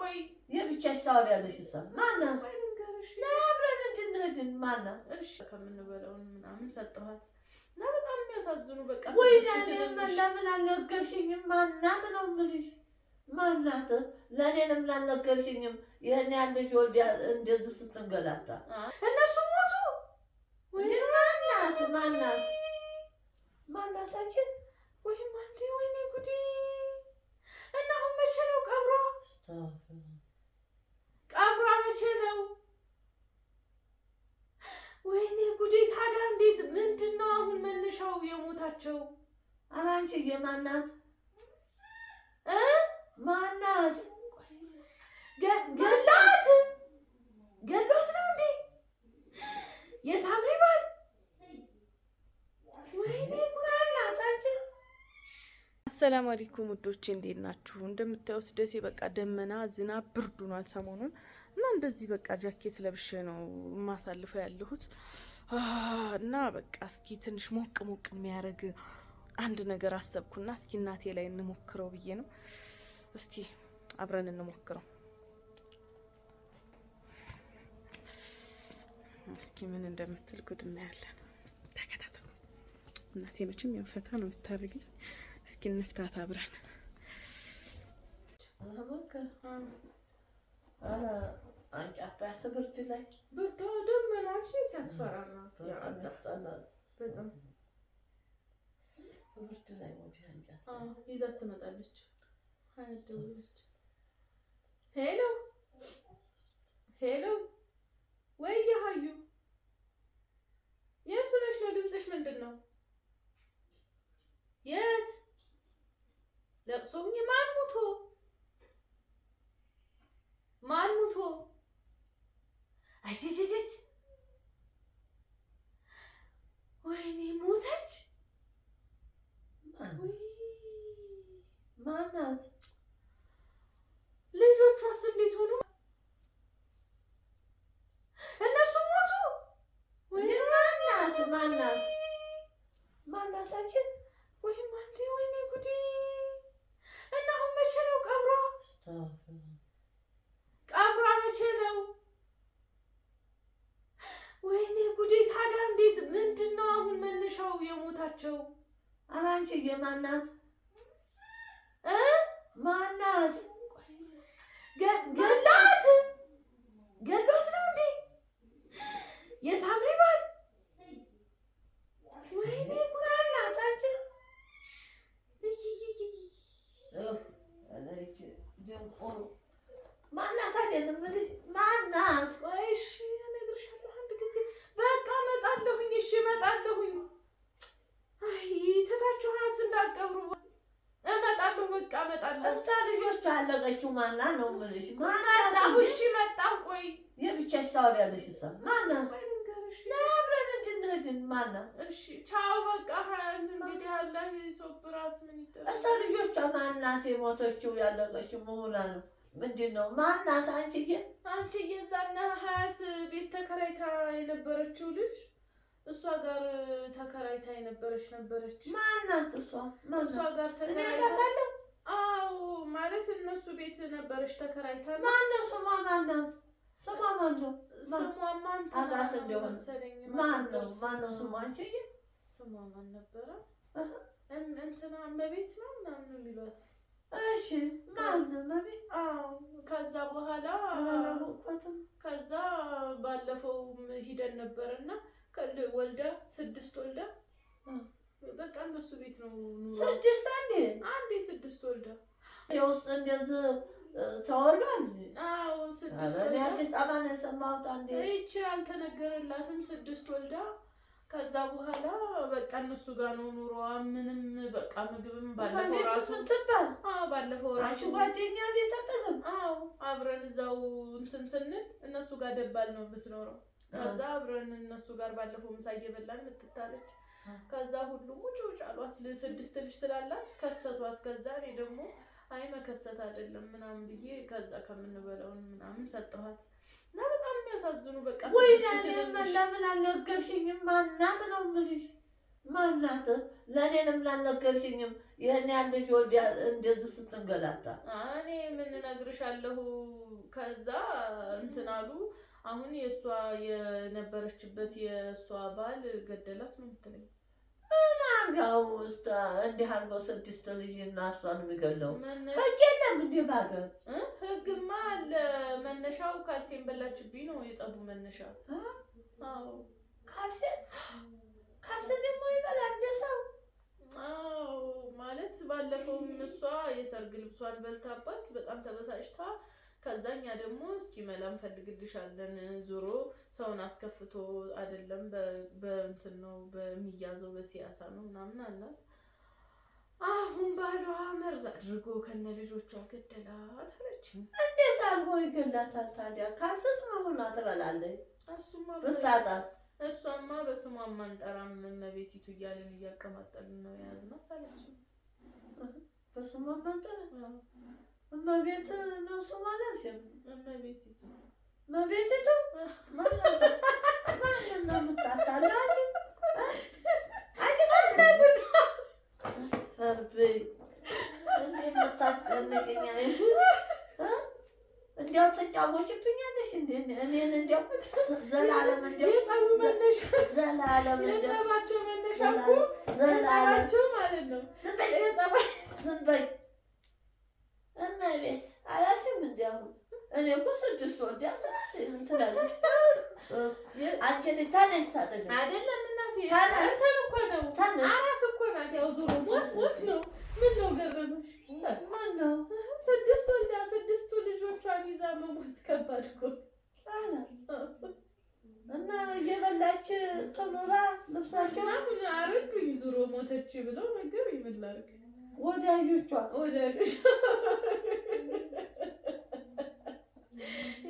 ቆይ የብቻሽ ታወሪያለሽ? እሷ ማናት? ቆይ ልንገርሽ። ለአብረን እንድንሄድን ማናት? እሺ ከምንበላውን ምናምን ሰጠኋት እና በጣም የሚያሳዝኑ በቃ ወይ ለምን አልነገርሽኝም? ማናት ነው የምልሽ? ማናት? ለእኔ ለምን አልነገርሽኝም? ይህን ያህል ልጅ ወልዳ እንደዚህ ስትንገላታ እነሱ ሞቱ። ወይ ማናት? ማናታችን? ወይም አንዴ ወይኔ ጉዲ! እና አሁን መቼ ነው ቀብሯ? ቀብሯ መቼ ነው? ወይኔ ጉዲ! ታዲያ እንዴት ምንድን ነው አሁን መነሻው የሞታቸው? ኧረ አንቺዬ ማናት? ማናት? ገሏት ነው እንዴ? የሳምሪ ባል? ወይኔ ጉዳናታችን። አሰላሙ አለይኩም ውዶቼ፣ እንዴት ናችሁ? እንደምታዩት ደሴ በቃ ደመና፣ ዝናብ፣ ብርድ ሆኗል ሰሞኑን እና እንደዚህ በቃ ጃኬት ለብሼ ነው ማሳልፈው ያለሁት እና በቃ እስኪ ትንሽ ሞቅ ሞቅ የሚያደርግ አንድ ነገር አሰብኩና እስኪ እናቴ ላይ እንሞክረው ብዬ ነው። እስቲ አብረን እንሞክረው። እስኪ ምን እንደምትል ጉድ እናያለን። ተከታተሉ። እናቴ መቼም ያው ፈታ ነው የምታደርገኝ። እስኪ እንፍታት አብረን። አንጫጫት ብርድ ላይ ብርድ ደመናች ሲያስፈራራ በጣም ብርድ ላይ ወዲህ አንጫጫት ይዛት ትመጣለች። ደውለች። ሄሎ ሄሎ፣ ወይ ሀዩ የት ሆነሽ ነው? ድምፅሽ ምንድን ነው? የት ለቅሶ ሁኚ? ማን ሙቶ? ማን ሙቶ? አጂጂጂጅ! ወይኔ ሞተች። ማናት? ልጆቿስ እንዴት ሆኑ? እነሱ ሞቱ። ወይ ማናታችን? ወይም አንዴ ወይኔ ጉዲ! እና አሁን መቼ ነው ቀብሯ? ቀብሯ መቼ ነው? ወይኔ ጉዲ! ታዲያ እንዴት ምንድን ነው አሁን መነሻው የሞታቸው? ኧረ አንቺዬ ማናት? ማናት? ገሏት ነው እንዴ? የሳምሪ ባል? ወይኔ ጉዳናታችን። ማናት? አይደለም ማናት? ቆይ እሺ እነግርሻለሁ አንድ ጊዜ። በቃ እመጣለሁኝ። እሺ እመጣለሁኝ። አይ ትታችኋት እንዳትቀብሩ። እመጣለሁ በቃ እመጣለሁ። እስታ ልጆቹ አለቀችው። ማና ነው የምልሽ? መጣሁ። እሺ መጣሁ። ቆይ የብቻሽ ታወሪያለሽ? እሷ ማናት? ቆይ ልንገርሽ። ለአብረን እንድንሄድን ማናት? እሺ ቻው በቃ ሀያት እንግዲህ አላህ ይሶብራት። ምን ይደረግ። እስታ ልጆቿ ማናት? የሞተችው ያለቀችው መሆኗ ነው። ምንድን ነው ማናት? አንቺ የዛና ሀያት ቤት ተከራይታ የነበረችው ልጅ እሷ ጋር ተከራይታ የነበረች ነበረች። ማናት? እሷ ጋር ተከራይታ። አዎ ማለት እነሱ ቤት ነበረች ተከራይታ። ማነው ስሟ? ማናት? ስሟ ማነው? ስሟ ማን ታጋት እንደሆነ ማነው ስሟ? አንቺዬ ስሟ ማን ነበረ? እንትና እመቤት ነው ምናምን የሚሏት። እሺ ማነው እመቤት? አዎ ከዛ በኋላ ከዛ ባለፈው ሂደን ነበርና ወልዳ 6 ወልዳ በቃ እነሱ ቤት ነው ኑሮ። 6 አንዴ 6 ወልዳ ውስጥ እንደዚህ ተወልዷል። አዎ 6 ወልዳ። አዲስ አበባ ነው የሰማሁት። አንዴ ይቺ አልተነገረላትም 6 ወልዳ። ከዛ በኋላ በቃ እነሱ ጋር ነው ኑሮዋ። ምንም በቃ ምግብም ባለፈው ራሱ ባለፈው ራሱ ጓደኛ ቤት አጠገብ አብረን እዛው እንትን ስንል እነሱ ጋር ደባል ነው የምትኖረው። ከዛ አብረን እነሱ ጋር ባለፈው ምሳ እየበላን ምትታለች። ከዛ ሁሉም ውጭ አሏት። 6 ልጅ ስላላት ከሰቷት። ከዛ እኔ ደግሞ አይ መከሰት አይደለም ምናምን ብዬ ከዛ ከምንበላውን ምናምን ሰጠኋት እና በጣም የሚያሳዝኑ በቃ ወይ ለምን አልነገርሽኝም? ማናት ነው የምልሽ? ማናት? ለእኔ ለምን አልነገርሽኝም? ይሄን ያህል ልጅ ወልዳ እንደዚህ ስትንገላታ እኔ ምን እነግርሻለሁ። ከዛ እንትን አሉ። አሁን የእሷ የነበረችበት የእሷ ባል ገደላት ነው የምትለኝ። ምን አርጋው ውስጥ እንዲህ አርገው 6 ልጅ እና እሷን የሚገለው ህግ የለም እንዴ በሀገር? ህግማ አለ። መነሻው ካልሴን በላችብኝ ነው የጸቡ መነሻ። አዎ ካልሴ ደግሞ ይበላል እንደ ሰው። አዎ ማለት ባለፈውም እሷ የሰርግ ልብሷን በልታባት በጣም ተበሳጭታ፣ ከዛኛ ደግሞ እስኪ መላ እንፈልግልሻለን፣ ዞሮ ሰውን አስከፍቶ አይደለም በእንትን ነው በሚያዘው በሲያሳ ነው ምናምን አላት። አሁን ባሏ መርዝ አድርጎ ከነ ልጆቿ ገደላት አለችኝ። እንዴት አድርጎ ይገላታል ታዲያ? ካልስስ መሆኗ ትበላለች። እሱማ ብታጣስ? እሷማ በስሟ ማንጠራም እመቤቲቱ እያልን እያቀማጠልን ነው የያዝናት አለችኝ። በስሟ ማንጠራ? እመቤት ነው ስሟ አላልሽም? እመቤቲቱ እመቤቲቱ ማንን ነው የምታታለው? እንዴት የምታስቀንቅኛ እንዲያው ተጫወችብኛለሽ እንዴ? እኔን እንዲያው ዘላለም እንዲያው ዘላለም የጸባቸው መነሻ እኮ ዘላቸው ማለት ነው። ዝም በይ እመቤት አላልሽም? እንዲያው እኔ እኮ 6 ወልዳ ምን ትላለች? አንቺ ልታነሽ ታጠገ አይደለም እናቴ እንትን እኮ ነው አራስ እኮ ናት። ያው ዞሮ ሞት ነው። ምን ነው ገረመሽ? ማን ነው 6 ወልዳ 6ቱ ልጆቿን ይዛ መሞት ከባድ እኮ እና እየበላች ጥሉራ ልብሳቸው አሁን አረዱኝ። ዞሮ ሞተች ብለው ነገር ይምላርክ ወዳጆቿ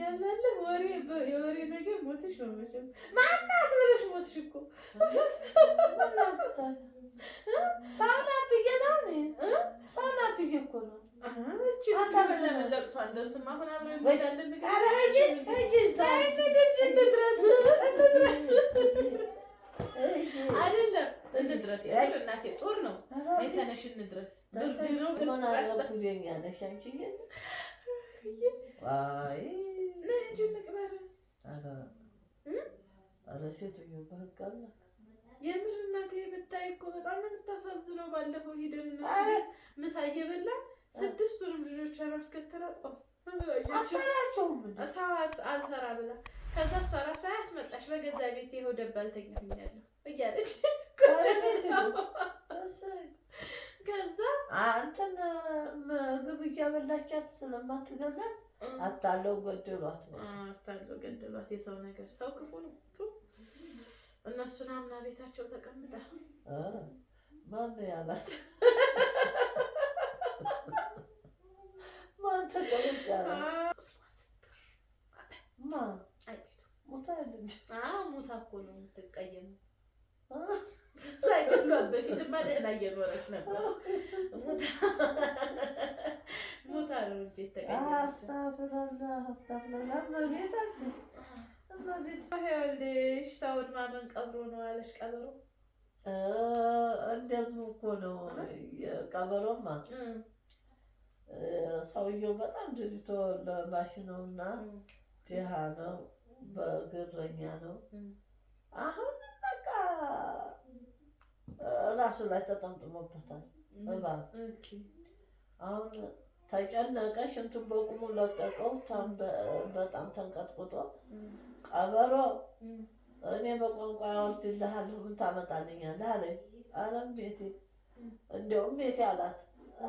ያላለ ወሬ የወሬ ነገር ሞትሽ ነው መቼም። ማናት ብለሽ ሞትሽ እኮ ሳውና ብዬ ነው ሳውና ብዬ እኮ ነው። እቺ ለቅሶ አንደርስም። አሁን አብረን እንሄዳለን። አይደለም እንድረስ ያለ እናቴ ጦር ነው። ተነሽ እንድረስ ብርድ ነው። ምን አለኩኝ ነሽ አንቺ አይ ለእንጂ ንቅበር አረ ሴትዮ በህግ አለ። የምር እናቴ ብታይ እኮ በጣም ነው የምታሳዝነው። ባለፈው ሂደን ምሳ እየበላን 6ቱንም ልጆቿን አስከተላ አሰራቸውም ሰዓት አልሰራ ብላ ከዛ እሷ ራሷ ያስመጣሽ በገዛ ቤት ይኸው ደባልተኛ ሆኛለሁ እያለች ከዛ አንተን ምግብ እያበላቻት ስለማትገላት አታለው ገደሏት። የሰው ነገር ሰው ክፉ ነው። እነሱን አምና ቤታቸው ተቀምጣ ማን ያላት? ማን ተቀምጣ? ሙታ እኮ ነው የምትቀየመው። ሳይገሏት በፊትማ ደህና እየኖረች ነበር። ሙታ ነው እንጂ የተቀየመችው። አስታፍለላ መቤታች ይኸውልሽ ሰውን ማመን ቀብሮ ነው አለሽ። ቀበሮ እንደዚሁ እኮ ነው። ቀበሮማ ሰውየው በጣም ድሪቶ ለባሽ ነው እና ድሃ ነው፣ በግረኛ ነው። አሁን በቃ ራሱ ላይ ተጠምጥሞበታል እባብ። አሁን ተጨነቀ፣ ሽንቱን በቁሙ ለቀቀው። በጣም ተንቀጥቅጦ ቀበሮ እኔ በቋንቋ ያወርድልሃለሁ ምን ታመጣልኛለህ አለኝ። አለም ቤቴ እንዲያውም ቤቴ አላት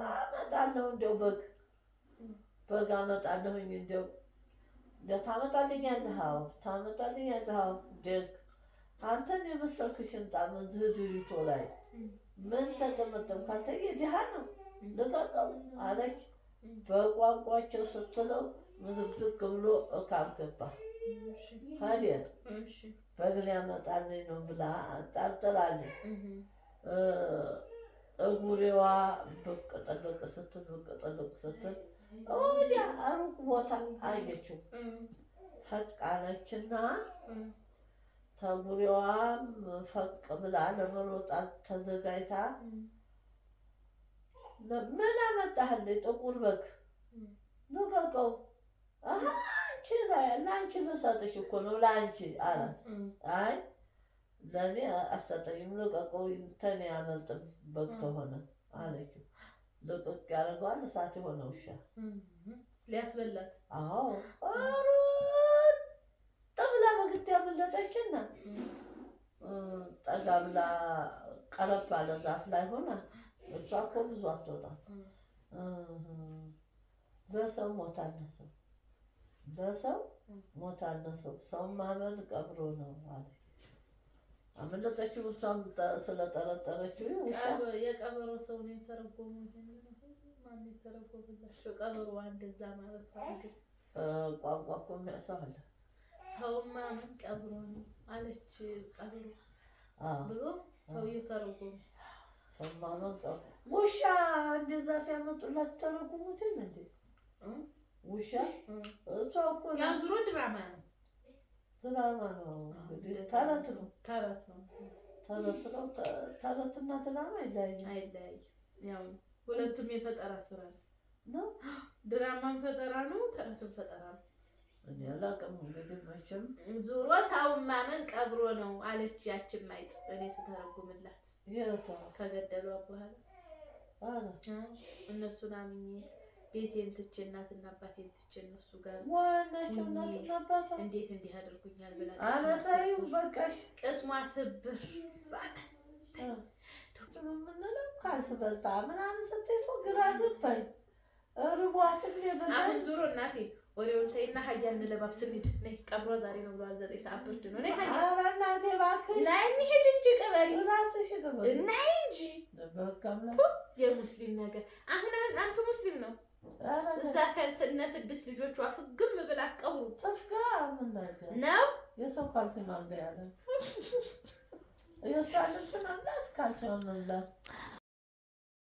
አመጣለሁ እንዲያው በግ አመጣለሁኝ እንዲያው ታመጣልኛለህ? አዎ ታመጣልኛለህ? አዎ ደግ አንተን የመሰልክ ሽንጣም እዚህ ድሪቶ ላይ ምን ተጠመጠም? ካንተዬ ድሃ ነው ልቀቀው አለች። በቋንቋቸው ስትለው ምዝግዝግ ብሎ እካብ ገባ። ሀዲያ በግ ሊያመጣልኝ ነው ብላ ጠርጥራለች። እጉሬዋ ብቅ ጥልቅ ስትል ወዲያ ሩቅ ቦታ አየችው። ፈቅ አለችና ተጉሬዋም ፈቅ ብላ ለመሮጥ ተዘጋጅታ ምን አመጣህልኝ? ጥቁር በግ ልቀቀው። አንቺ ለአንቺ ልሰጥሽ እኮ ነው ለአንቺ አለ። አይ ለእኔ አሰጠኝም። ልቀቀው እንትን ያመልጥም በግ ተሆነ አለችው። ልቅቅ ያደርገዋል። እሳት የሆነ ውሻ ሊያስበላት። አዎ ጠብላ በግድ ያመለጠችና ጠጋ ብላ ቀረብ ባለ ዛፍ ላይ ሆና እሷ እኮ ብዙ አትወጣም። በሰው ሞት አነሰው፣ በሰው ሞት አነሰው። ሰው ማመን ቀብሮ ነው ማለት አመለጠችው። እሷም ስለጠረጠረችው የቀበሮ ሰው ነው የተረጎመው። ማን የተረጎመላቸው? ቀበሮ እንደዛ ማለት ነው። ቋንቋ እኮ የሚያሰው አለ። ሰው ማመን ቀብሮ ነው አለች ቀበሮ ብሎ ሰውዬው ተረጎመ። ሰው ማመን ቀብሮ ውሻ እንደዛ ሲያመጡላት ተረጉሙት እንዴ? ውሻ እሷ እኮ ያዙሮ ድራማ ነው። ድራማ ነው እንግዲህ ተረት ነው። ተረት ነው። ተረት ነው። ተረትና ድራማ አይለያይም። ያው ሁለቱም የፈጠራ ስራ ነው። ድራማም ፈጠራ ነው፣ ተረትም ፈጠራ ነው። እኔ አላውቅም እንግዲህ መቼም ዙሮ ሰውን ማመን ቀብሮ ነው አለች ያችን ማይጥ እኔ ስተረጉምላት ከገደሏት በኋላ እነሱን አምኜ ቤቴን ትቼ እናትና አባቴን ትቼ እነሱ ጋር ዋናቸው እናትና አባቷ እንዴት እንዲህ አድርጉኛል ብላ አናታዩ በቃሽ ቅስሟ ስብር ዶክተር ምንለው ካልስበልታ ምናምን ስትይ ግራ ገባኝ። ርቧትም የበላ አሁን ዙሮ እናቴ ወሬውን ተይና ሀያ እንለባብስ እንሂድ። ነይ ቀብሯ ዛሬ ነው ብለዋል። 9 ሰዓት ብርድ ነው። ነይ ሀያ ኧረ እናቴ እባክሽ ነይ እንሂድ እንጂ ቀበሪ እራስሽ ቅበሪ ነይ እንጂ የሙስሊም ነገር አሁን አንቱ ሙስሊም ነው እዛ ከእነ 6 ልጆቿ ፍግም ብላ ቀብሩ ጥፍቃ ምን ነገር ነው የሰው ካልሲ ማንበያ ያለ የእሷ ልብስ መብላት ካልሲ መብላት